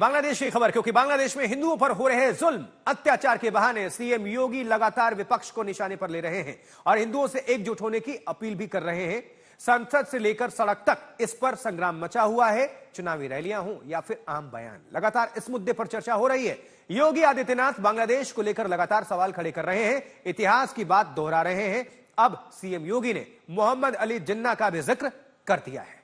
बांग्लादेश की खबर, क्योंकि बांग्लादेश में हिंदुओं पर हो रहे जुल्म अत्याचार के बहाने सीएम योगी लगातार विपक्ष को निशाने पर ले रहे हैं और हिंदुओं से एकजुट होने की अपील भी कर रहे हैं। संसद से लेकर सड़क तक इस पर संग्राम मचा हुआ है। चुनावी रैलियां हों या फिर आम बयान, लगातार इस मुद्दे पर चर्चा हो रही है। योगी आदित्यनाथ बांग्लादेश को लेकर लगातार सवाल खड़े कर रहे हैं, इतिहास की बात दोहरा रहे हैं। अब सीएम योगी ने मोहम्मद अली जिन्ना का भी जिक्र कर दिया है।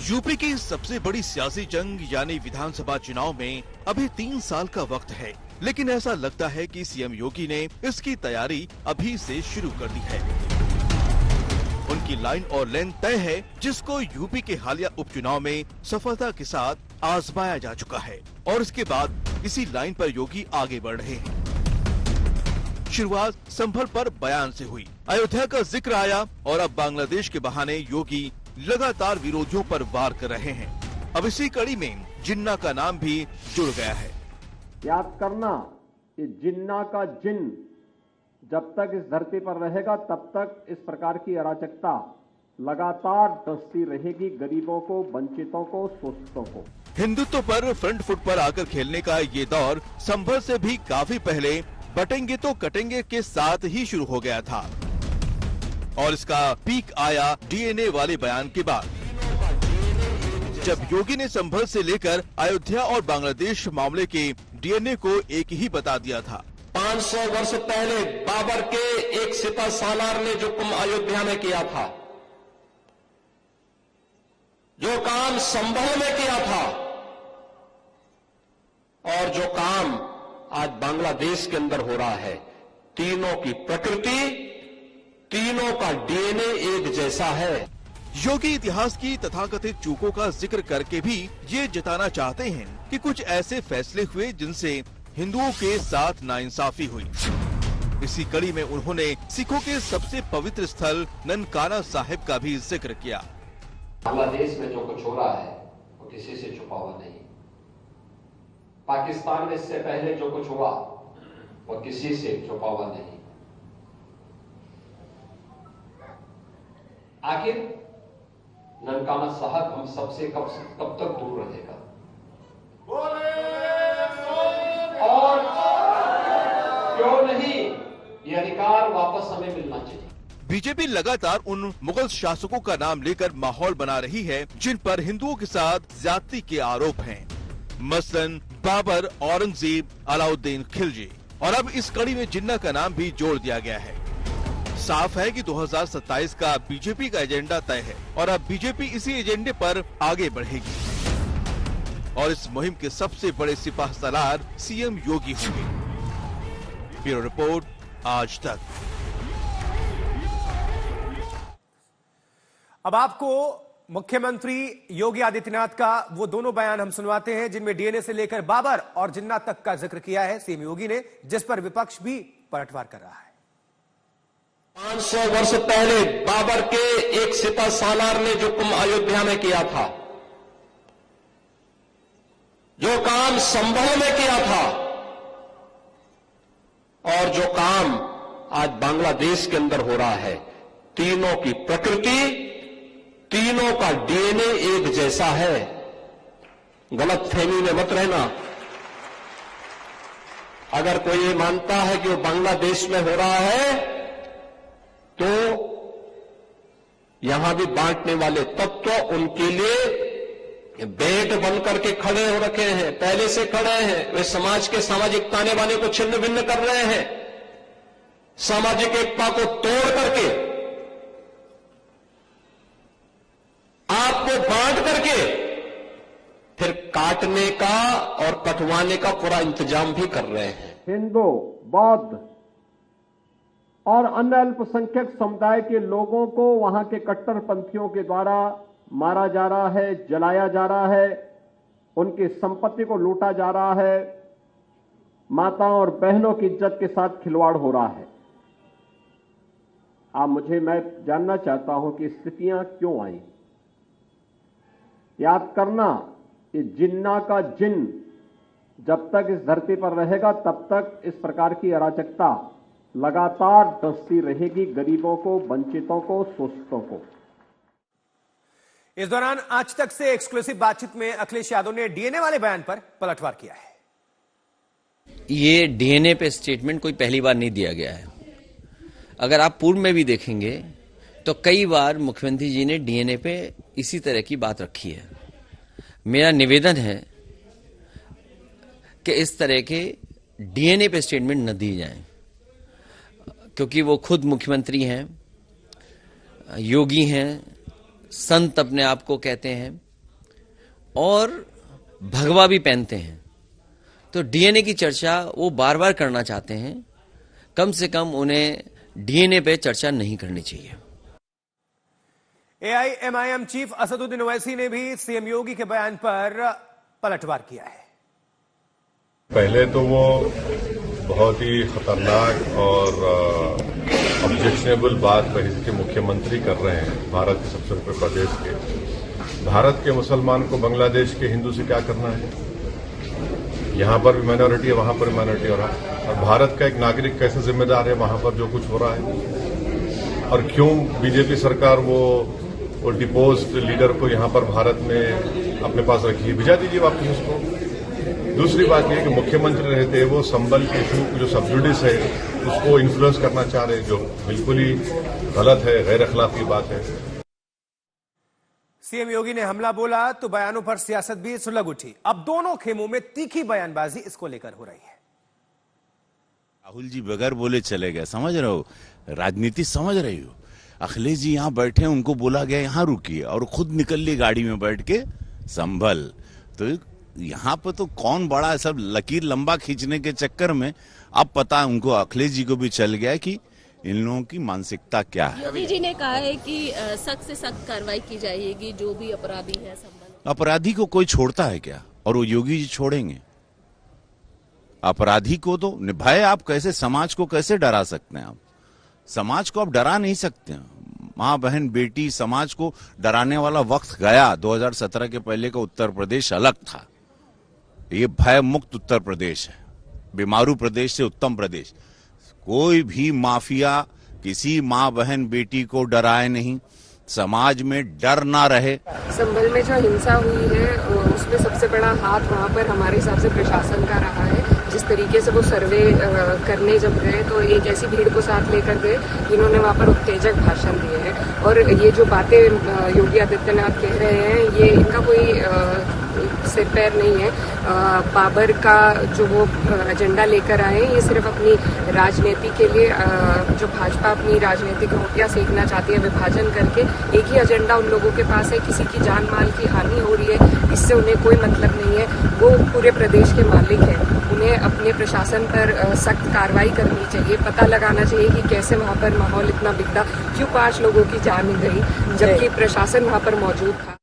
यूपी की सबसे बड़ी सियासी जंग यानी विधानसभा चुनाव में अभी 3 साल का वक्त है, लेकिन ऐसा लगता है कि सीएम योगी ने इसकी तैयारी अभी से शुरू कर दी है। उनकी लाइन और लेंथ तय है, जिसको यूपी के हालिया उपचुनाव में सफलता के साथ आजमाया जा चुका है और इसके बाद इसी लाइन पर योगी आगे बढ़ रहे हैं। शुरुआत संभल पर बयान से हुई, अयोध्या का जिक्र आया और अब बांग्लादेश के बहाने योगी लगातार विरोधियों पर वार कर रहे हैं। अब इसी कड़ी में जिन्ना का नाम भी जुड़ गया है। याद करना, ये जिन्ना का जिन जब तक इस धरती पर रहेगा तब तक इस प्रकार की अराजकता लगातार डसती रहेगी, गरीबों को, वंचितों को, शोषितों को। हिंदुत्व पर फ्रंट फुट पर आकर खेलने का ये दौर संभल से भी काफी पहले बटेंगे तो कटेंगे के साथ ही शुरू हो गया था और इसका पीक आया डीएनए वाले बयान के बाद, जब योगी ने संभल से लेकर अयोध्या और बांग्लादेश मामले के डीएनए को एक ही बता दिया था। 500 वर्ष पहले बाबर के एक सिपह सालार ने जो कुंभ अयोध्या में किया था, जो काम संभल में किया था और जो काम आज बांग्लादेश के अंदर हो रहा है, तीनों की प्रकृति, तीनों का डीएनए एक जैसा है। योगी इतिहास की तथाकथित चूकों का जिक्र करके भी ये जताना चाहते हैं कि कुछ ऐसे फैसले हुए जिनसे हिंदुओं के साथ नाइंसाफी हुई। इसी कड़ी में उन्होंने सिखों के सबसे पवित्र स्थल ननकाना साहिब का भी जिक्र किया। बांग्लादेश में जो कुछ हो रहा है वो किसी से छुपा हुआ नहीं। पाकिस्तान में इससे पहले जो कुछ हुआ वो किसी से छुपा हुआ नहीं। आखिर ननकाना साहब हम सबसे कब तक दूर रहेगा और क्यों नहीं, ये अधिकार वापस हमें मिलना चाहिए। बीजेपी लगातार उन मुगल शासकों का नाम लेकर माहौल बना रही है जिन पर हिंदुओं के साथ ज्यादती के आरोप हैं, मसलन बाबर, औरंगजेब, अलाउद्दीन खिलजी। और अब इस कड़ी में जिन्ना का नाम भी जोड़ दिया गया है। साफ है कि 2027 का बीजेपी का एजेंडा तय है और अब बीजेपी इसी एजेंडे पर आगे बढ़ेगी और इस मुहिम के सबसे बड़े सिपाह सलार सीएम योगी होंगे। ब्यूरो रिपोर्ट, आज तक। अब आपको मुख्यमंत्री योगी आदित्यनाथ का वो दोनों बयान हम सुनवाते हैं जिनमें डीएनए से लेकर बाबर और जिन्ना तक का जिक्र किया है सीएम योगी ने, जिस पर विपक्ष भी पलटवार कर रहा है। 500 वर्ष पहले बाबर के एक सिपह सालार ने जो कुंभ अयोध्या में किया था, जो काम संभल में किया था और जो काम आज बांग्लादेश के अंदर हो रहा है, तीनों की प्रकृति, तीनों का डीएनए एक जैसा है। गलतफहमी में मत रहना। अगर कोई ये मानता है कि वो बांग्लादेश में हो रहा है तो यहां भी बांटने वाले तत्व उनके लिए बेट बन करके खड़े हो रखे हैं, पहले से खड़े हैं। वे समाज के सामाजिक ताने बाने को छिन्न भिन्न कर रहे हैं, सामाजिक एकता को तोड़ करके, आपको बांट करके फिर काटने का और कटवाने का पूरा इंतजाम भी कर रहे हैं। हिंदू, बौद्ध और अन्य अल्पसंख्यक समुदाय के लोगों को वहां के कट्टरपंथियों के द्वारा मारा जा रहा है, जलाया जा रहा है, उनकी संपत्ति को लूटा जा रहा है, माताओं और बहनों की इज्जत के साथ खिलवाड़ हो रहा है। मैं जानना चाहता हूं कि स्थितियां क्यों आई। याद करना, ये जिन्ना का जिन जब तक इस धरती पर रहेगा तब तक इस प्रकार की अराजकता लगातार डसती रहेगी गरीबों को, वंचितों को, शोषितों को। इस दौरान आज तक से एक्सक्लूसिव बातचीत में अखिलेश यादव ने डीएनए वाले बयान पर पलटवार किया है। ये डीएनए पे स्टेटमेंट कोई पहली बार नहीं दिया गया है। अगर आप पूर्व में भी देखेंगे तो कई बार मुख्यमंत्री जी ने डीएनए पे इसी तरह की बात रखी है। मेरा निवेदन है कि इस तरह के डीएनए पे स्टेटमेंट न दी जाएं, क्योंकि वो खुद मुख्यमंत्री हैं, योगी हैं, संत अपने आप को कहते हैं और भगवा भी पहनते हैं। तो डीएनए की चर्चा वो बार बार करना चाहते हैं। कम से कम उन्हें डीएनए पे चर्चा नहीं करनी चाहिए। एआईएमआईएम चीफ असदुद्दीन ओवैसी ने भी सीएम योगी के बयान पर पलटवार किया है। पहले तो वो बहुत ही खतरनाक और ऑब्जेक्शनेबल बात कही कि मुख्यमंत्री कर रहे हैं भारत के सबसे बड़े प्रदेश के। भारत के मुसलमान को बांग्लादेश के हिंदू से क्या करना है? यहां पर भी माइनॉरिटी है, वहां पर भी माइनॉरिटी हो रहा है। और भारत का एक नागरिक कैसे जिम्मेदार है वहां पर जो कुछ हो रहा है? और क्यों बीजेपी सरकार वो डिपोज्ड लीडर को यहां पर भारत में अपने पास रखी है? भिजा दीजिए वापस उसको। दूसरी बात यह कि मुख्यमंत्री रहते वो संबल के इशू जो सब्सिडीज है उसको इन्फ्लुएंस करना चाह रहे, जो बिल्कुल ही गलत है, गैर अखलाकी बात है। सीएम योगी ने हमला बोला तो बयानों पर सियासत भी सुलग उठी। अब दोनों खेमों में तीखी बयानबाजी इसको लेकर हो रही है। राहुल जी बगैर बोले चले गए, समझ रहे हो, राजनीति समझ रही हो। अखिलेश जी यहाँ बैठे, उनको बोला गया यहाँ रुकिए और खुद निकल लिए गाड़ी में बैठ के संभल। तो यहाँ पर तो कौन बड़ा, सब लकीर लंबा खींचने के चक्कर में अब पता उनको, अखिलेश जी को भी चल गया कि इन लोगों की मानसिकता क्या है। योगी जी ने कहा है कि सख्त से सख्त कार्रवाई की जाएगी जो भी अपराधी है। अपराधी को कोई छोड़ता है क्या? और वो योगी जी छोड़ेंगे? अपराधी को तो भय, आप कैसे समाज को कैसे डरा सकते हैं? आप समाज को आप डरा नहीं सकते। माँ बहन बेटी समाज को डराने वाला वक्त गया। 2017 के पहले का उत्तर प्रदेश अलग था। ये भय मुक्त उत्तर प्रदेश है, बीमारू प्रदेश से उत्तम प्रदेश। कोई भी माफिया किसी माँ बहन बेटी को डराए नहीं, समाज में डर ना रहे। संभल में जो हिंसा हुई है उसमें सबसे बड़ा हाथ वहाँ पर हमारे हिसाब से प्रशासन का रहा है। जिस तरीके से वो सर्वे करने जब गए तो एक ऐसी भीड़ को साथ लेकर गए जिन्होंने वहाँ पर उत्तेजक भाषण दिए हैं। और ये जो बातें योगी आदित्यनाथ कह रहे हैं ये इनका कोई सिर पैर नहीं है। बाबर का जो वो एजेंडा लेकर आए ये सिर्फ अपनी राजनीति के लिए, जो भाजपा अपनी राजनीतिक रोटियां सेकना चाहती है विभाजन करके, एक ही एजेंडा उन लोगों के पास है। किसी की जान माल की हानि हो रही है इससे उन्हें कोई मतलब नहीं है। वो पूरे प्रदेश के मालिक हैं, उन्हें अपने प्रशासन पर सख्त कार्रवाई करनी चाहिए। पता लगाना चाहिए कि कैसे वहाँ पर माहौल इतना बिगड़ा, क्यों 5 लोगों की जान गई जबकि प्रशासन वहाँ पर मौजूद था।